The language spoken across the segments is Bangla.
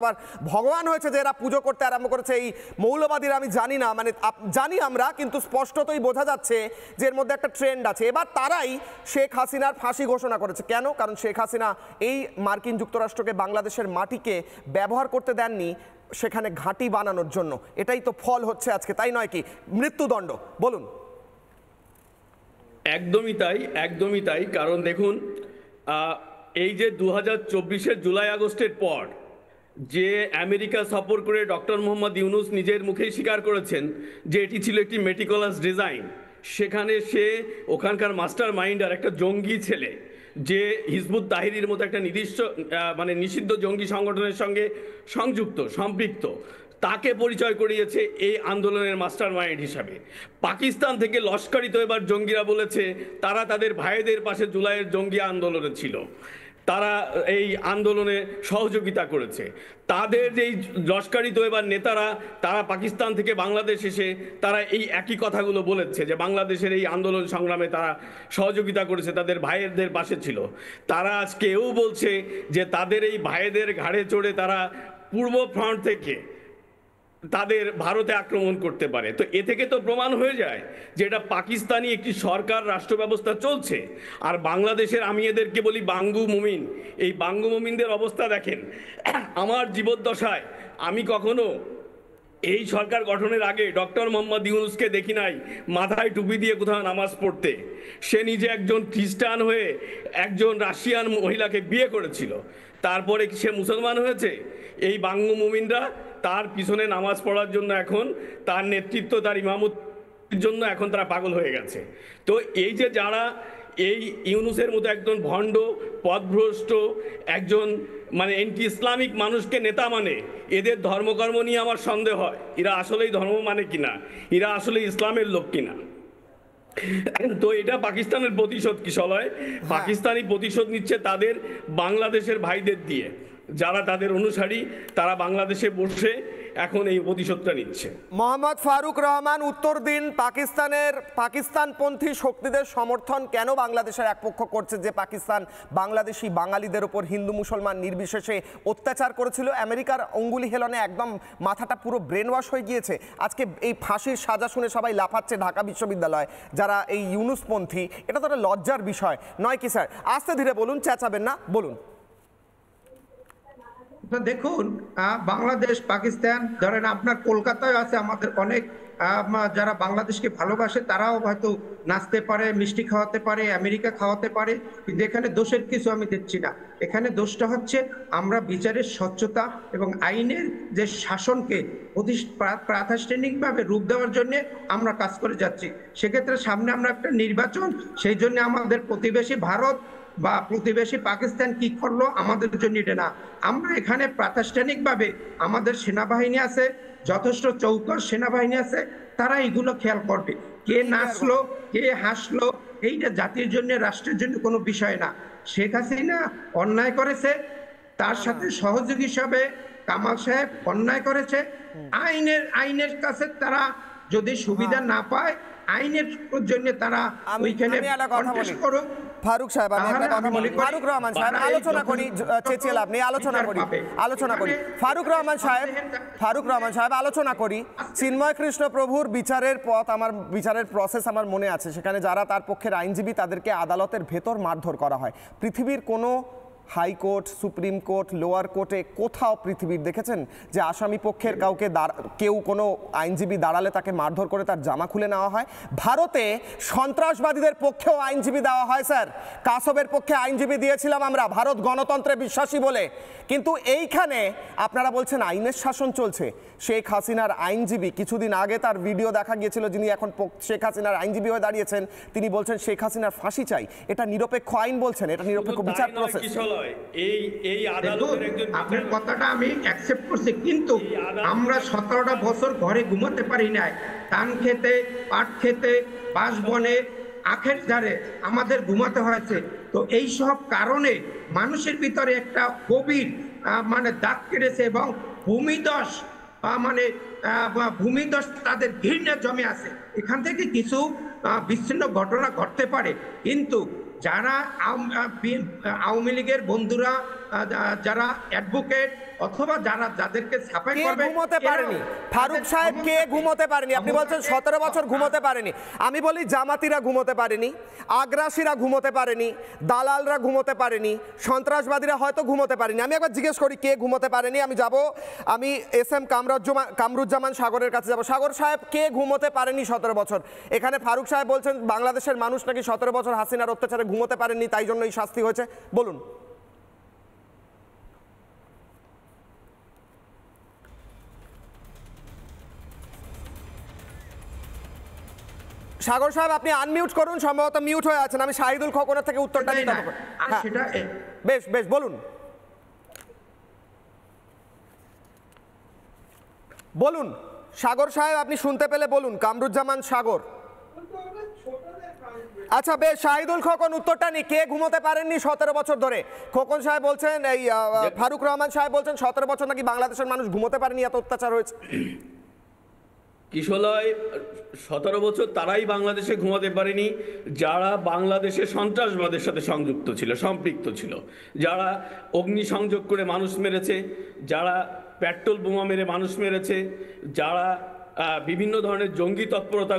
আবার ভগবান হয়েছে যে এরা পুজো করতে আরম্ভ করেছে এই মৌলবাদীরা। আমি জানি না, মানে জানি আমরা, কিন্তু স্পষ্টতই বোঝা যাচ্ছে যে এর মধ্যে একটা ট্রেন্ড আছে। এবার তারাই শেখ হাসিনার ফাঁসি ঘোষণা করেছে। কেন? কারণ শেখ হাসিনা এই মার্কিন যুক্তরাষ্ট্রকে বাংলাদেশের মাটিকে ব্যবহার করতে দেননি সেখানে ঘাঁটি বানানোর জন্য। এটাই তো ফল হচ্ছে আজকে, তাই নয় কি? মৃত্যুদণ্ড। বলুন। একদমই তাই, একদমই তাই। কারণ দেখুন, এই যে 2024-এর জুলাই আগস্টের পর যে আমেরিকা সফর করে ডক্টর মোহাম্মদ ইউনূস নিজের মুখেই স্বীকার করেছেন যে এটি ছিল একটি মেটিকুলাস ডিজাইন। সেখানে সে ওখানকার মাস্টার মাইন্ডার একটা জঙ্গি ছেলে, যে হিজবুত তাহরির মতো একটা নিষিদ্ধ জঙ্গি সংগঠনের সঙ্গে সংযুক্ত, সম্পৃক্ত, তাকে পরিচয় করিয়েছে এই আন্দোলনের মাস্টার মাইন্ড হিসাবে। পাকিস্তান থেকে লস্করি তৈবার জঙ্গিরা বলেছে তারা তাদের ভাইদের পাশে জুলাইয়ের জঙ্গি আন্দোলনে ছিল, তারা এই আন্দোলনে সহযোগিতা করেছে। তাদের যেই লস্করি তৈবার নেতারা, তারা পাকিস্তান থেকে বাংলাদেশ এসে তারা এই একই কথাগুলো বলেছে যে বাংলাদেশের এই আন্দোলন সংগ্রামে তারা সহযোগিতা করেছে, তাদের ভাইয়েদের পাশে ছিল। তারা আজকে এও বলছে যে তাদের এই ভাইয়েদের ঘাড়ে চড়ে তারা পূর্ব ফ্রন্ট থেকে তাদের ভারতে আক্রমণ করতে পারে। তো এ থেকে তো প্রমাণ হয়ে যায় যে এটা পাকিস্তানি একটি সরকার রাষ্ট্র ব্যবস্থা চলছে। আর বাংলাদেশের, আমি এদেরকে বলি বাঙ্গু মুমিন, এই বাঙ্গু মুমিনদের অবস্থা দেখেন। আমার জীবদ্দশায় আমি কখনো এই সরকার গঠনের আগে ডক্টর মোহাম্মদ ইউনূসকে দেখি নাই মাথায় টুপি দিয়ে কোথাও নামাজ পড়তে। সে নিজে একজন খ্রিস্টান হয়ে একজন রাশিয়ান মহিলাকে বিয়ে করেছিল, তারপরে সে মুসলমান হয়েছে। এই বাঙ্গু মুমিনরা তার পিছনে নামাজ পড়ার জন্য এখন তার নেতৃত্ব, তার ইমামতির জন্য এখন তারা পাগল হয়ে গেছে। তো এই যে যারা এই ইউনূসের মতো একজন ভণ্ড, পথভ্রষ্ট, একজন এন্টি ইসলামিক মানুষকে নেতা মানে, এদের ধর্মকর্ম নিয়ে আমার সন্দেহ হয় এরা আসলেই ধর্ম মানে কিনা, এরা আসলে ইসলামের লোক কিনা। তো এটা পাকিস্তানের প্রতিশোধ কিশলয়। পাকিস্তানি প্রতিশোধ নিচ্ছে তাদের বাংলাদেশের ভাইদের দিয়ে, যারা তাদের অনুসারী, তারা বাংলাদেশে বসে এখন এই প্রতিশোধটা নিচ্ছে। মোহাম্মদ ফারুক রহমান, উত্তর দিন। পাকিস্তানপন্থী শক্তিদের সমর্থন কেন বাংলাদেশের একপক্ষ করছে যে পাকিস্তান বাংলাদেশি বাঙালিদের উপর হিন্দু মুসলমান নির্বিশেষে অত্যাচার করেছিল? আমেরিকার অঙ্গুলি হেলনে একদম মাথাটা পুরো ব্রেন ওয়াশ হয়ে গিয়েছে। আজকে এই ফাঁসির সাজা শুনে সবাই লাফাচ্ছে ঢাকা বিশ্ববিদ্যালয়, যারা এই ইউনূসপন্থী। এটা তো একটা লজ্জার বিষয় নয় কি স্যার? আস্তে ধীরে বলুন, চেঁচাবেন না, বলুন। দেখুন, বাংলাদেশ পাকিস্তান, ধরেন আপনার কলকাতায় আছে আমাদের অনেক যারা বাংলাদেশকে ভালোবাসে, তারাও হয়তো নাচতে পারে, মিষ্টি খাওয়াতে পারে, আমেরিকা খাওয়াতে পারে, কিন্তু এখানে দোষের কিছু আমি দেখছি না। এখানে দোষটা হচ্ছে আমরা বিচারের স্বচ্ছতা এবং আইনের যে শাসনকে প্রাতিষ্ঠানিকভাবে রূপ দেওয়ার জন্য আমরা কাজ করে যাচ্ছি। সেক্ষেত্রে সামনে আমরা একটা নির্বাচন, সেই জন্য আমাদের প্রতিবেশী ভারত বা প্রতিবেশী পাকিস্তান কি করলো আমাদের জন্য এটা না। আমরা এখানে প্রাতিষ্ঠানিকভাবে আমাদের সেনাবাহিনী আছে, যথেষ্ট চৌকস সেনাবাহিনী আছে, তারা এগুলো খেয়াল করবে। কে নাচলো, কে হাসলো, এইটা জাতির জন্য, রাষ্ট্রের জন্য কোনো বিষয় না। শেখ হাসিনা অন্যায় করেছে, তার সাথে সহযোগী হিসাবে কামাল সাহেব অন্যায় করেছে। আইনের কাছে তারা যদি সুবিধা না পায়, আইনের জন্য তারা ওইখানে কন্টেস্ট করুক। ফারুক সাহেব, আমি একটা কথা বলি। ফারুক রহমান সাহেব, আলোচনা করি, চেঁচিয়ে লাভ নেই, আলোচনা করি। ফারুক রহমান সাহেব, আলোচনা করি। চিন্ময় কৃষ্ণ প্রভুর বিচারের পথ, আমার বিচারের প্রসেস আমার মনে আছে। সেখানে যারা তার পক্ষের আইনজীবী, তাদেরকে আদালতের ভেতর মারধর করা হয়। পৃথিবীর কোনো হাইকোর্ট, সুপ্রিম কোর্ট, লোয়ার কোর্টে কোথাও পৃথিবীর দেখেছেন যে আসামি পক্ষের কেউ কোনো আইনজীবী দাঁড়ালে তাকে মারধর করে তার জামা খুলে নেওয়া হয়? ভারতে সন্ত্রাসবাদীদের পক্ষেও আইনজীবী দেওয়া হয় স্যার। কাসবের পক্ষে আইনজীবী দিয়েছিলাম আমরা, ভারত গণতন্ত্রে বিশ্বাসী বলে। কিন্তু এইখানে আপনারা বলছেন আইনের শাসন চলছে। শেখ হাসিনার আইনজীবী, কিছুদিন আগে তার ভিডিও দেখা গিয়েছিল, যিনি এখন শেখ হাসিনার আইনজীবী হয়ে দাঁড়িয়েছেন, তিনি বলছেন শেখ হাসিনার ফাঁসি চাই। এটা নিরপেক্ষ আইন বলছেন, এটা নিরপেক্ষ বিচার প্রসেস। আপনার কথাটা আমি অ্যাকসেপ্ট করছি, কিন্তু আমরা 17টা বছর ঘরে ঘুমাতে পারি নাই। ধান খেতে, পাট খেতে, বাঁশবনে, আখের ধারে আমাদের ঘুমাতে হয়েছে। তো এই সব কারণে মানুষের ভিতরে একটা গভীর দাগ কেটেছে, এবং ভূমিধস তাদের ঘৃণা জমে আছে। এখান থেকে কিছু বিচ্ছিন্ন ঘটনা ঘটতে পারে, কিন্তু যারা আওয়ামী লীগের বন্ধুরা যারা অ্যাডভোকেট অথবা যাদেরকে ছাপাই কে করবে ঘুমোতে পারেনি? ফারুক সাহেব কে ঘুমোতে পারেনি? আপনি বলছেন 17 বছর ঘুমোতে পারেনি। আমি বলি জামাতিরা ঘুমোতে পারেনি, আগ্রাসীরা ঘুমোতে পারেনি, দালালরা ঘুমোতে পারেনি, সন্ত্রাসবাদীরা হয়তো ঘুমোতে পারেনি। আমি একবার জিজ্ঞেস করি কে ঘুমোতে পারেনি। আমি SM কামরুজ্জামান সাগরের কাছে যাব। সাগর সাহেব, কে ঘুমোতে পারেনি 17 বছর? এখানে ফারুক সাহেব বলছেন বাংলাদেশের মানুষ নাকি 17 বছর হাসিনার অত্যাচারে ঘুমোতে পারেননি, তাই জন্য এই শাস্তি হয়েছে। বলুন। সাগর সাহেব, আপনি আনমিউট করুন, সম্ভবত মিউট হয়ে আছেন। আমি শাহিদুল খোকনের থেকে উত্তরটা নিতে হবে। হ্যাঁ, বেশ বেশ, বলুন বলুন সাগর সাহেব, আপনি শুনতে পেলে বলুন। কামরুজ্জামান সাগর। আচ্ছা বেশ, শাহিদুল খোকন উত্তরটা নি, কে ঘুমোতে পারেননি 17 বছর ধরে? খোকন সাহেব বলছেন, এই ফারুক রহমান সাহেব বলছেন 17 বছর নাকি বাংলাদেশের মানুষ ঘুমোতে পারেনি, এত অত্যাচার হয়েছে। কিশোলয় 17 বছর তারাই বাংলাদেশে ঘুমাতে পারেনি যারা বাংলাদেশে সন্ত্রাসবাদের সাথে সংযুক্ত ছিল, সম্পৃক্ত ছিল, যারা অগ্নিসংযোগ করে মানুষ মেরেছে, যারা পেট্রোল বোমা মেরে মানুষ মেরেছে, যারা বিভিন্ন ধরনের জঙ্গি তৎপরতা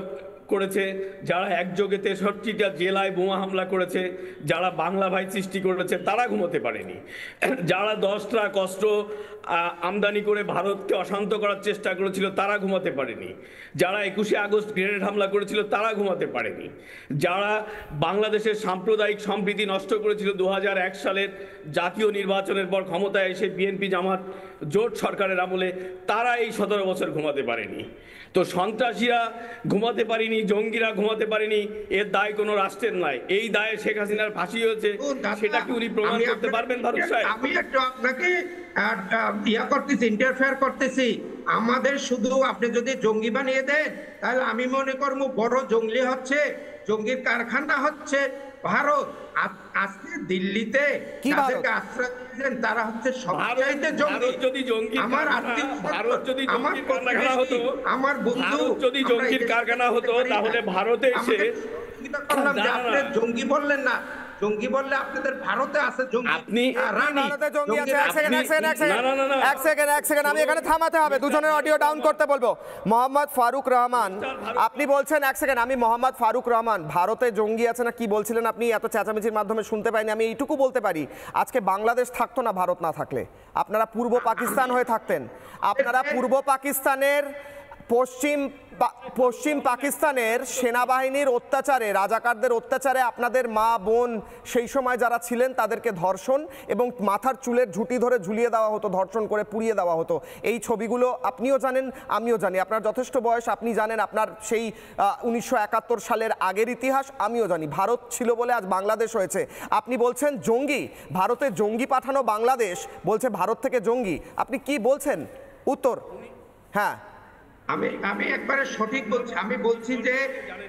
করেছে, যারা একযোগে 63টা জেলায় বোমা হামলা করেছে, যারা বাংলা ভাই সৃষ্টি করেছে, তারা ঘুমোতে পারেনি। যারা 10 ট্রাক অস্ত্র আমদানি করে ভারতকে অশান্ত করার চেষ্টা করেছিল, তারা ঘুমাতে পারেনি। যারা 21শে আগস্ট গ্রেনেড হামলা করেছিল, তারা ঘুমাতে পারেনি। যারা বাংলাদেশের সাম্প্রদায়িক সম্প্রীতি নষ্ট করেছিল 2001 সালের জাতীয় নির্বাচনের পর ক্ষমতায় এসে বিএনপি জামাত জোট সরকারের আমলে, তারা এই 17 বছর ঘুমাতে পারেনি। তো সন্ত্রাসীরা ঘুমাতে পারেনি, জঙ্গিরা ঘুমাতে পারেনি, এর দায় কোনো রাষ্ট্রের নয়। এই দায়ে শেখ হাসিনার ফাঁসি হয়েছে, সেটা কি উনি প্রমাণ করতে পারবেন ফারুক সাহেব? আমি একটু আপনাকে ইন্টারফেয়ার করতেছি। আমাদের শুধু আপনি যদি জঙ্গি বানিয়ে দেন, তাহলে আমি মনে করবো বড় জঙ্গলি হচ্ছে, জঙ্গির কারখানা হচ্ছে ভারত। আজকে দিল্লিতে যাদেরকে আশ্রয় দিয়েছেন তারা হচ্ছে সবচাইতে জঙ্গি। আমার আত্মীয়, আমার বন্ধু, যদি জঙ্গির কারখানা হতো তাহলে ভারতে এসে আপনি জঙ্গি বললেন না, জঙ্গি বললে আপনাদের ভারতে আছে জঙ্গি, আপনি ভারতে জঙ্গি আছে। এক সেকেন্ড, আমি এখানে থামাতে হবে, দুজনের অডিও ডাউন করতে বলবো। মোহাম্মদ ফারুক রহমান, আপনি বলছেন, এক সেকেন্ড, আমি মোহাম্মদ ফারুক রহমান, ভারতে জঙ্গি আছে না কি বলছিলেন আপনি? এত চেঁচামেচির মাধ্যমে শুনতে পাইনি। আমি এইটুকু বলতে পারি, আজকে বাংলাদেশ থাকতো না ভারত না থাকলে। আপনারা পূর্ব পাকিস্তান হয়ে থাকতেন। আপনারা পূর্ব পাকিস্তানের পশ্চিম পাকিস্তানের সেনাবাহিনীর অত্যাচারে, রাজাকারদের অত্যাচারে আপনাদের মা বোন সেই সময় যারা ছিলেন তাদেরকে ধর্ষণ এবং মাথার চুলের ঝুঁটি ধরে ঝুলিয়ে দেওয়া হতো, ধর্ষণ করে পুড়িয়ে দেওয়া হতো। এই ছবিগুলো আপনিও জানেন, আমিও জানি। আপনার যথেষ্ট বয়স, আপনি জানেন আপনার সেই 1971 সালের আগের ইতিহাস আমিও জানি। ভারত ছিল বলে আজ বাংলাদেশ হয়েছে। আপনি বলছেন জঙ্গি, ভারতে জঙ্গি পাঠানো বাংলাদেশ বলছে ভারত থেকে জঙ্গি। আপনি কি বলছেন? উত্তর। হ্যাঁ, আমি একবারে সঠিক বলছি। আমি বলছি যে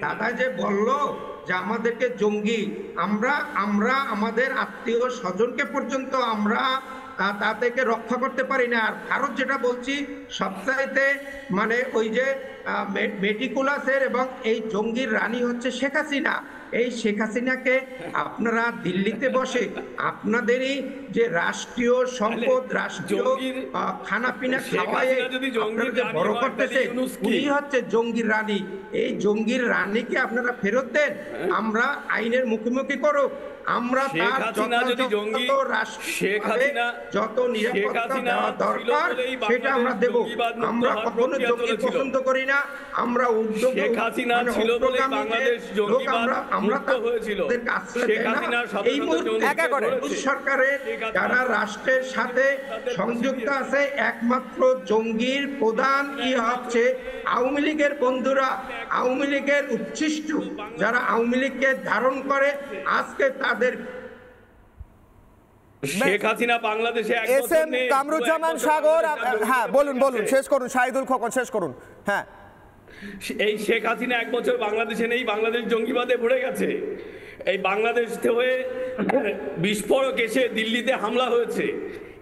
দাদা যে বললো যে আমাদেরকে জঙ্গি, আমরা আমাদের আত্মীয় স্বজনকে পর্যন্ত আমরা তাদেরকে রক্ষা করতে পারি না। আর ভারত যেটা বলছি সবচাইতে মানে ওই যে মেটিকুলাসের এবং এই জঙ্গির রানী হচ্ছে শেখ হাসিনা। এই শেখ হাসিনাকে আপনারা দিল্লিতে বসে আপনাদেরই যে রাষ্ট্রীয় সম্পদ, রাষ্ট্রীয় খানাপিনা খাওয়ায় বড় করতেছে, উনি হচ্ছে জঙ্গির রানী। এই জঙ্গির রানীকে আপনারা ফেরত দেন, আমরা আইনের মুখোমুখি করো, আমরা তার যত নিরাপত্তা দেওয়া দরকার সেটা আমরা দেব। আমরা কখনো জঙ্গি পছন্দ করি না। আমরা উদ্যোগ এই মুহূর্তে সরকারের যারা রাষ্ট্রের সাথে সংযুক্ত আছে, একমাত্র জঙ্গির প্রধান হচ্ছে আওয়ামী লীগের বন্ধুরা, আওয়ামী লীগের উচ্ছিষ্ট যারা আওয়ামী লীগকে ধারণ করে। আজকে তাদের শেখ হাসিনা বাংলাদেশে SM কামরুজ্জামান সাগর, হ্যাঁ বলুন, শেষ করুন। শাহিদুল খোকন শেষ করুন। হ্যাঁ, এই শেখ হাসিনা 1 বছর বাংলাদেশে নেই, বাংলাদেশ জঙ্গিবাদে ভরে গেছে। এই বাংলাদেশ হয়ে বিস্ফোরক এসে দিল্লিতে হামলা হয়েছে,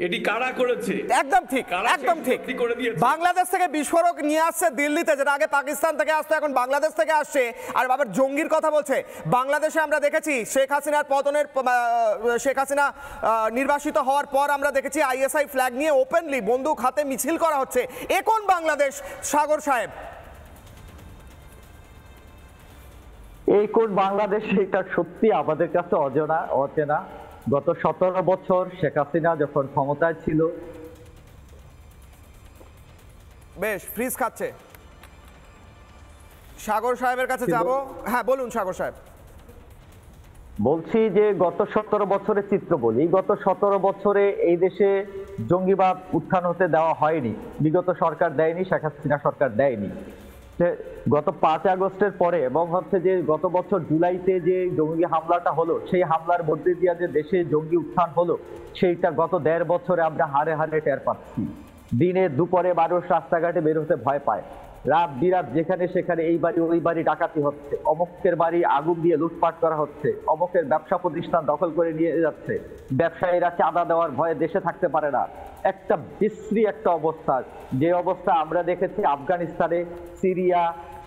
এটি কারা করেছে? একদম ঠিক, কারা একদম সেই ঠিক। চুক্তি করে দিয়েছে? বাংলাদেশ থেকে বিস্ফোরক নিয়ে আসছে দিল্লিতে, যেটা আগে পাকিস্তান থেকে আসতো এখন বাংলাদেশ থেকে আসছে, আর আবার জঙ্গির কথা বলছে। বাংলাদেশে আমরা দেখেছি শেখ হাসিনার পতনের শেখ হাসিনা নির্বাসিত হওয়ার পর আমরা দেখেছি আইএসআই ফ্ল্যাগ নিয়ে ওপেনলি বন্দুক হাতে মিছিল করা হচ্ছে। এ কোন বাংলাদেশ সাগর সাহেব? এই কোন বাংলাদেশ, এটা সত্যি আমাদের কাছে অচেনা। গত 17 বছর শেখ হাসিনা যখন ক্ষমতায় ছিল, বেশ ফ্রিজ খাচ্ছে। সাগর সাহেবের কাছে যাব। হ্যাঁ বলুন সাগর সাহেব। বলছি যে গত 17 বছরের চিত্র বলি। গত 17 বছরে এই দেশে জঙ্গিবাদ উত্থান হতে দেওয়া হয়নি। বিগত সরকার দেয়নি, শেখ হাসিনা সরকার দেয়নি। গত 5 আগস্টের পরে এবং হচ্ছে যে গত বছর জুলাইতে যে জঙ্গি হামলাটা হলো, সেই হামলার মধ্যে দিয়ে যে দেশে জঙ্গি উত্থান হলো, সেইটা গত 1.5 বছরে আমরা হাড়ে হাড়ে টের পাচ্ছি। দিনে দুপুরে মানুষ রাস্তাঘাটে বের হতে ভয় পায়। রাত বিরাত যেখানে সেখানে এই বাড়ি ওই বাড়ি ডাকাতি হচ্ছে, অমুকের বাড়ি আগুন দিয়ে লুটপাট করা হচ্ছে, অমুকের ব্যবসা প্রতিষ্ঠান দখল করে নিয়ে যাচ্ছে, ব্যবসায়ীরা চাঁদা দেওয়ার ভয়ে দেশে থাকতে পারে না। একটা বিশ্রী একটা অবস্থা, যে অবস্থা আমরা দেখেছি আফগানিস্তানে, সিরিয়া,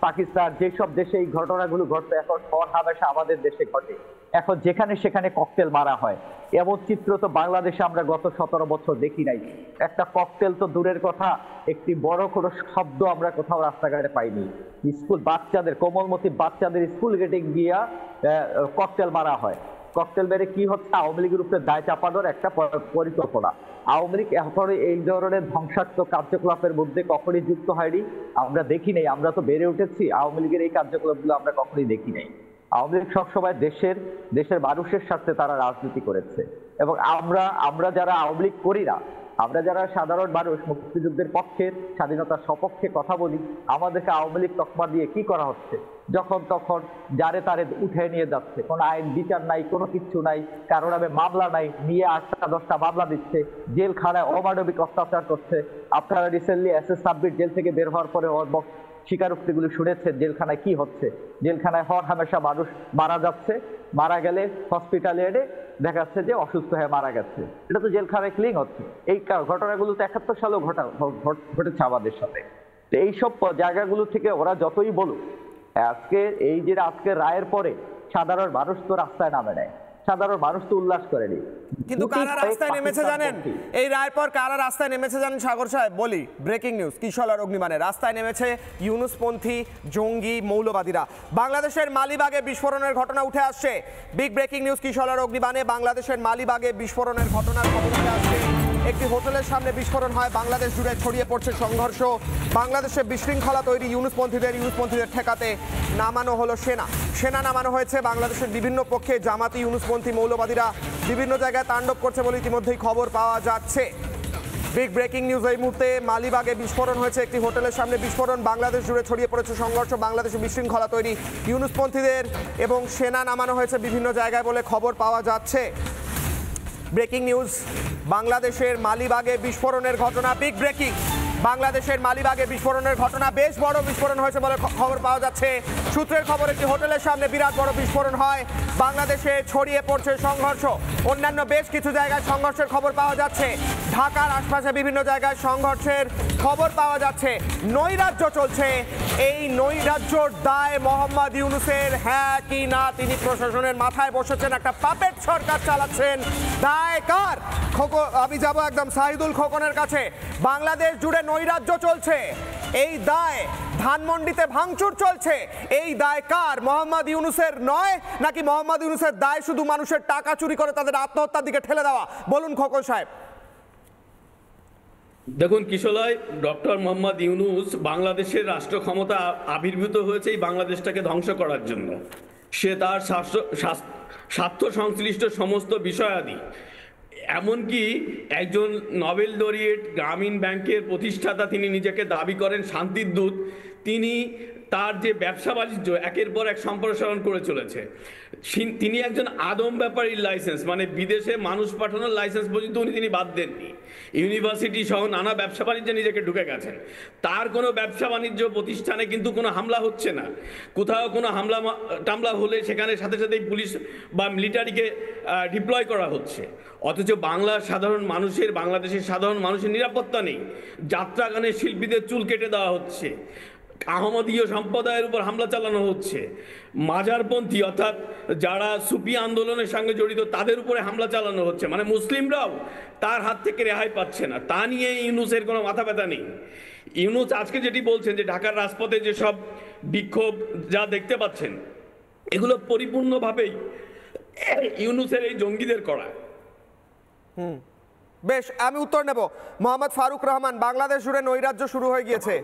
পাকিস্তান, যেসব দেশে এই ঘটনাগুলো ঘটতো, এখন হামেশা আমাদের দেশে ঘটে। এখন যেখানে সেখানে ককটেল মারা হয়। এমন চিত্র তো বাংলাদেশে আমরা গত 17 বছর দেখি নাই। একটা ককটেল তো দূরের কথা, একটি বড় কোনো শব্দ আমরা কোথাও রাস্তাঘাটে পাইনি। স্কুল বাচ্চাদের, কোমলমতি বাচ্চাদের স্কুল গেটে গিয়া ককটেল মারা হয়। ককটেল মেরে কি হচ্ছে? আওয়ামী লীগের উপরে দায় চাপানোর একটা পরিকল্পনা। আওয়ামী লীগ এখনো এই ধরনের ধ্বংসাত্মক কার্যকলাপের মধ্যে কখনই যুক্ত হয়নি, আমরা দেখি নাই। আমরা তো বেড়ে উঠেছি, আওয়ামী লীগের এই কার্যকলাপগুলো আমরা কখনোই দেখি নাই। আওয়ামী লীগ সবসময় দেশের মানুষের স্বার্থে তারা রাজনীতি করেছে। এবং আমরা যারা আওয়ামী লীগ করি না, আমরা যারা সাধারণ মানুষ, মুক্তিযুদ্ধের পক্ষের, স্বাধীনতার সপক্ষে কথা বলি, আমাদেরকে আওয়ামী লীগ তকমা দিয়ে কি করা হচ্ছে? যখন তখন যারে তারে উঠে নিয়ে যাচ্ছে, কোনো আইন বিচার নাই, কোনো কিছু নাই, কারো নামে মামলা নাই, নিয়ে 8টা 10টা মামলা দিচ্ছে, জেলখানায় অমানবিক অত্যাচার করছে। আপনারা রিসেন্টলি SS সাব্বির জেল থেকে বের হওয়ার পরে স্বীকারোক্তিগুলো শুনেছেন জেলখানায় কি হচ্ছে। জেলখানায় হামেশা মানুষ মারা যাচ্ছে, মারা গেলে হসপিটালে এনে দেখা যাচ্ছে যে অসুস্থ হয়ে মারা গেছে। এটা তো জেলখানায় ক্লিং হচ্ছে। এই ঘটনাগুলো তো 71 সালেও ঘটেছে আমাদের সাথে। তো এইসব জায়গাগুলো থেকে ওরা যতই বলুক, আজকে রায়ের পরে সাধারণ মানুষ তো রাস্তায় নামে নেয়, সাধারণ মানুষ তো উল্লাস করেনি। কিন্তু কারা রাস্তায় নেমেছে জানেন? এই রায়ের পর কারা রাস্তায় নেমেছে জানেন সাগর সাহেব? বলি, ব্রেকিং নিউজ। কিশোর অগ্নিবাণে রাস্তায় নেমেছে ইউনুসপন্থী জঙ্গি মৌলবাদীরা। বাংলাদেশের মালিবাগে বিস্ফোরণের ঘটনা উঠে আসছে। বিগ ব্রেকিং নিউজ কিশোর অগ্নিবাণে বাংলাদেশের মালিবাগে বিস্ফোরণের ঘটনার খবর উঠে আসছে। একটি হোটেলের সামনে বিস্ফোরণ হয়, বাংলাদেশ জুড়ে ছড়িয়ে পড়ছে সংঘর্ষ। বাংলাদেশে বিশৃঙ্খলা তৈরি, ইউনুসপন্থীদের ঠেকাতে নামানো হলো সেনা নামানো হয়েছে। বাংলাদেশের বিভিন্ন পক্ষে জামাতি ইউনুসপন্থী মৌলবাদীরা বিভিন্ন জায়গায় তাণ্ডব করছে বলে ইতিমধ্যেই খবর পাওয়া যাচ্ছে। বিগ ব্রেকিং নিউজ এই মুহূর্তে। মালিবাগে বিস্ফোরণ হয়েছে, একটি হোটেলের সামনে বিস্ফোরণ, বাংলাদেশ জুড়ে ছড়িয়ে পড়েছে সংঘর্ষ, বাংলাদেশে বিশৃঙ্খলা তৈরি, ইউনুসপন্থীদের এবং সেনা নামানো হয়েছে বিভিন্ন জায়গায় বলে খবর পাওয়া যাচ্ছে। ব্রেকিং নিউজ, বাংলাদেশের মালিবাগে বিস্ফোরণের ঘটনা। বিগ ব্রেকিং, বাংলাদেশের মালিবাগে বিস্ফোরণের ঘটনা, বেশ বড় বিস্ফোরণ হয়েছে বলে খবর পাওয়া যাচ্ছে। সূত্রের খবর, একটি হোটেলের সামনে বিরাট বড় বিস্ফোরণ হয়, বাংলাদেশে ছড়িয়ে পড়ছে সংঘর্ষ। অন্যান্য বেশ কিছু জায়গায় সংঘর্ষের খবর পাওয়া যাচ্ছে। ঢাকার আশপাশে বিভিন্ন জায়গায় সংঘর্ষের খবর পাওয়া যাচ্ছে। নৈরাজ্য চলছে, এই নৈরাজ্যর দায় মোহাম্মদ ইউনূসের, হ্যাঁ কি না তিনি প্রশাসনের মাথায় বসেছেন, একটা পাপেট সরকার চালাচ্ছেন। দায় কার? আমি যাব একদম সাহিদুল খোকনের কাছে। বাংলাদেশ জুড়ে নৈরাজ্য চলছে, এই দায় ধানমন্ডিতে ভাঙচুর চলছে, এই দায় কার? মোহাম্মদ ইউনূসের নয় নাকি মোহাম্মদ ইউনূসের দায় শুধু মানুষের টাকা চুরি করে তাদের আত্মহত্যার দিকে ঠেলে দেওয়া? বলুন খোকন সাহেব। দেখুন কিশোরয়, ডক্টর মোহাম্মদ ইউনূস বাংলাদেশের রাষ্ট্র ক্ষমতা আবির্ভূত হয়েছে এই বাংলাদেশটাকে ধ্বংস করার জন্য। সে তার স্বার্থ সংশ্লিষ্ট সমস্ত বিষয়াদি, এমনকি একজন নোবেল লরিয়েট, গ্রামীণ ব্যাংকের প্রতিষ্ঠাতা, তিনি নিজেকে দাবি করেন শান্তির দূত, তিনি তার যে ব্যবসা বাণিজ্য একের পর এক সম্প্রসারণ করে চলেছে। তিনি একজন আদম ব্যাপারীর লাইসেন্স, মানে বিদেশে মানুষ পাঠানোর লাইসেন্স পর্যন্ত তিনি বাদ দেননি। ইউনিভার্সিটি সহ নানা ব্যবসা বাণিজ্যে নিজেকে ঢুকে গেছেন। তার কোনো ব্যবসা বাণিজ্য প্রতিষ্ঠানে কিন্তু কোনো হামলা হচ্ছে না। কোথাও কোনো হামলা টামলা হলে সেখানে সাথে সাথেই পুলিশ বা মিলিটারিকে ডিপ্লয় করা হচ্ছে। অথচ বাংলাদেশের সাধারণ মানুষের নিরাপত্তা নেই। যাত্রাগানের শিল্পীদের চুল কেটে দেওয়া হচ্ছে, আহমদীয় সম্প্রদায়ের উপর হামলা চালানো হচ্ছে, মাজারপন্থী অর্থাৎ যারা সুফি আন্দোলনের সঙ্গে জড়িত তাদের উপরে হামলা চালানো হচ্ছে। মানে মুসলিমরাও তার হাত থেকে রেহাই পাচ্ছে না। তা নিয়ে ইউনূসের কোনো মাথা ব্যথা নেই। ইউনূস আজকে যেটি বলছেন যে ঢাকার রাজপথে যেসব বিক্ষোভ যা দেখতে পাচ্ছেন, এগুলো পরিপূর্ণভাবেই ইউনূসের এই জঙ্গিদের করা। বেশ, আমি উত্তর নেব। মোহাম্মদ ফারুক রহমান, বাংলাদেশ জুড়ে নৈরাজ্য শুরু হয়ে গিয়েছে।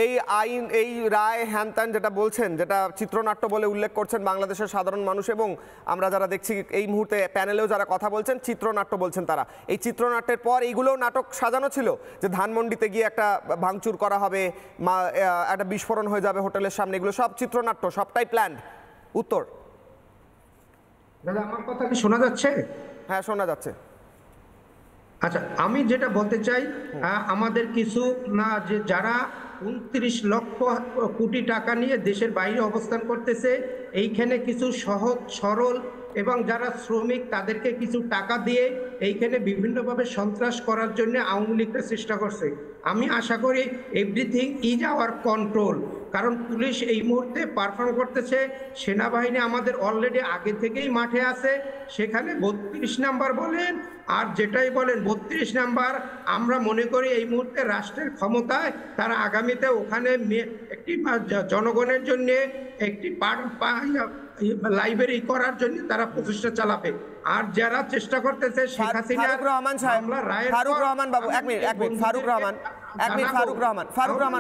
এই আইন, এই রায়, হ্যান ত্যান যেটা বলছেন, যেটা চিত্রনাট্য বলে উল্লেখ করছেন বাংলাদেশের সাধারণ মানুষ, এবং আমরা যারা দেখছি এই মুহূর্তে প্যানেলেও যারা কথা বলছেন চিত্রনাট্য বলছেন তারা। এই চিত্রনাট্যের পর এইগুলোও নাটক সাজানো ছিল যে ধানমন্ডিতে গিয়ে একটা ভাঙচুর করা হবে, একটা বিস্ফোরণ হয়ে যাবে হোটেলের সামনে, এগুলো সব চিত্রনাট্য, সবটাই প্ল্যান্ড? উত্তর। দাদা, আমার কথা কি শোনা যাচ্ছে? হ্যাঁ, শোনা যাচ্ছে। আচ্ছা, আমি যেটা বলতে চাই, আমাদের কিছু না যে যারা 29 লক্ষ কোটি টাকা নিয়ে দেশের বাইরে অবস্থান করতেছে, এইখানে কিছু সহজ সরল এবং যারা শ্রমিক তাদেরকে কিছু টাকা দিয়ে এইখানে বিভিন্নভাবে সন্ত্রাস করার জন্য আওয়ামী লীগের চেষ্টা করছে। আমি আশা করি এভরিথিং ইজ আওয়ার কন্ট্রোল, কারণ পুলিশ এই মুহূর্তে পারফর্ম করতেছে। সেনাবাহিনী আমাদের অলরেডি আগে থেকেই মাঠে আছে। সেখানে 32 নাম্বার বলেন আর যেটাই বলেন 32 নাম্বার, আমরা মনে করি এই মুহূর্তে রাষ্ট্রের ক্ষমতায়, তারা আগামীতে ওখানে একটি জনগণের জন্য একটি লাইব্রেরি করার জন্য তারা প্রচেষ্টা চালাবে। আর যারা চেষ্টা করতেছে শেখ হাসিনা, ফারুক রহমান সাহেব, ফারুক রহমান বাবু, এক মিনিট, ফারুক রহমান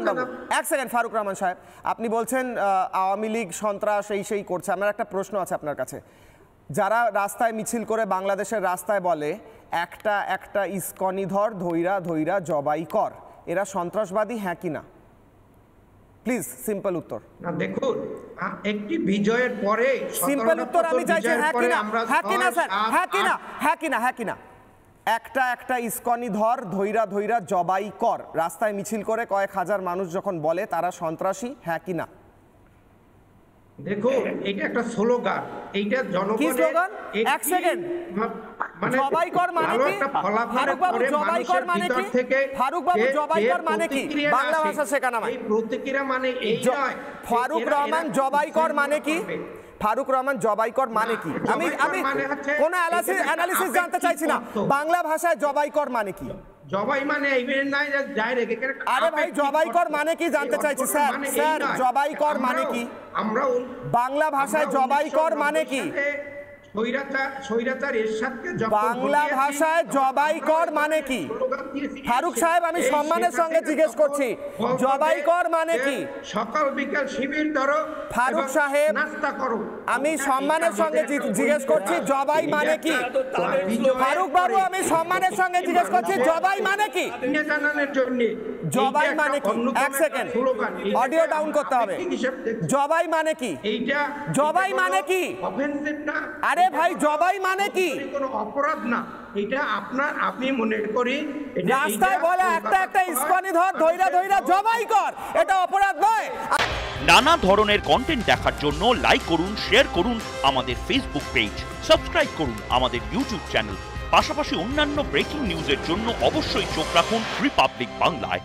বাবু, এক সেকেন্ড। ফারুক রহমান সাহেব, আপনি বলছেন আওয়ামী লীগ সন্ত্রাস এই সেই করছে। আমার একটা প্রশ্ন আছে আপনার কাছে। যারা রাস্তায় মিছিল করে বাংলাদেশের রাস্তায় বলে একটা একটা ইস্কনি ধর, ধৈরা ধৈরা জবাই কর, এরা সন্ত্রাসবাদী হ্যাঁ কি না? প্লিজ সিম্পল উত্তর। না, দেখুন, একটি বিজয়ের পরে সিম্পল উত্তর আমি চাইছি, হ্যাঁ কি না? হ্যাঁ কি না স্যার? হ্যাঁ কি না? হ্যাঁ কি না? হ্যাঁ কি না? একটা একটা ইস্কনি ধর, ধৈরা ধৈরা জবাই কর, রাস্তায় মিছিল করে কয়েক হাজার মানুষ যখন বলে তারা সন্ত্রাসী, হ্যাঁ কি না? দেখুন, এটা একটা স্লোগান, এইটা জনগণের কি স্লোগান? এক সেকেন্ড। জবাই কর মানে কি? ফারুক বাবু, জবাই কর মানে কি? ফারুক বাবু, জবাই কর মানে কি? বাংলা ভাষা শেখানো মানে। এই প্রতিক্রিয়া মানে এই নয়। ফারুক রহমান, জবাই কর মানে কি? ফারুক রহমান, জবাই কর মানে কি? আমি কোন অ্যানালিসিস জানতে চাইছি না। বাংলা ভাষায় জবাই কর মানে কি? জবাই মানে ইভেন নাই যে ডাইরেক্ট এখানে। আরে ভাই, জবাই কর মানে কি জানতে চাইছি স্যার। স্যার, জবাই কর মানে কি? আমরা বাংলা ভাষায় জবাই কর মানে কি? বাংলা ভাষায় জবাই কর মানে কি? ফারুক সাহেব, আমি সম্মানের সঙ্গে জিজ্ঞেস করছি, জবাই কর মানে কি? সকাল বিকাল শিবির ধরো। ফারুক সাহেব, নাস্তা করো। আমি সম্মানের সঙ্গে জিজ্ঞেস করছি, জবাই মানে কি? ফারুক বাবু, আমি সম্মানের সঙ্গে জিজ্ঞেস করছি, জবাই মানে কি? জানানোর জন্য জবাই মানে কি? এক সেকেন্ড, অডিও ডাউন করতে হবে। জবাই মানে কি? এইটা জবাই মানে কি? অফেন্সিভ না। আরে ভাই, জবাই মানে কি? কোনো অপরাধ না। এটা আপনি মনে করি রাস্তায় বলে একটা একটা ইস্কনি ধর, ধৈরা ধৈরা জবাই কর, এটা অপরাধ নয়? নানা ধরনের কন্টেন্ট দেখার জন্য লাইক করুন, শেয়ার করুন আমাদের ফেসবুক পেজ, সাবস্ক্রাইব করুন আমাদের ইউটিউব চ্যানেল। পাশাপাশি অন্যান্য ব্রেকিং নিউজের জন্য অবশ্যই চোখ রাখুন রিপাবলিক বাংলায়।